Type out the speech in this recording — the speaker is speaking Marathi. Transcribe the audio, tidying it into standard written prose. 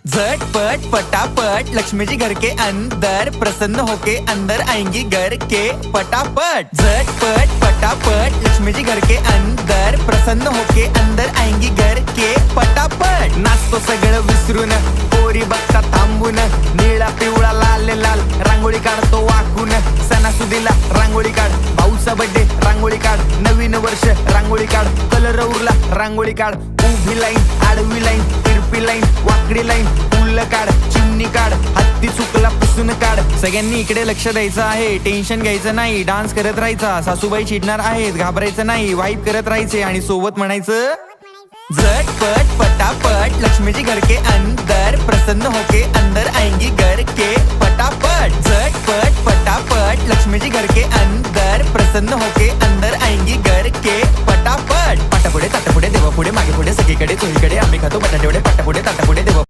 झटपट पटापट लक्ष्मी जी घर के अंदर प्रसन्न होके अंदर आएंगी घर के पटापट। झटपट पटापट लक्ष्मी जी घर के अंदर प्रसन्न होके अंदर आएंगी घर के पटापट। नाचतो सगळं विसरून पोरी बघता थांबून निळा पिवळा लाल लाल रांगोळी काढतो वाकून। सणासुदीला रांगोळी काढ, भाऊचा बर्थडे रांगोळी काढ, नवीन वर्ष रांगोळी काढ, कलर उरला रांगोळी काढ, उभी लाईन आडवी लाईन तिरपी लाईन वाकडी लाईन फुल काढ, चिमणी काढ, हत्ती चुकला पुसून काढ। सगळ्यांनी इकडे लक्ष द्यायचं आहे, टेन्शन घ्यायचं नाही, डान्स करत राहायचा। सासूबाई चिडणार आहेत, घाबरायचं नाही, वाईब करत राहायचे आणि सोबत म्हणायचं झटपट पटापट लक्ष्मी जी घर के अंदर प्रसन्न होके अंदर आएंगी घर के पटापट। झटपट पटापट लक्ष्मी जी घर के अंदर प्रसन्न होके अंदर आएंगी घर के पटापट। पाटापुढे ताटापुढे देवापुढे मागे पुढे सगळीकडे चोहीकडे आम्ही खातो बटाटेवडे पाटापुढे ताटापुढे देवा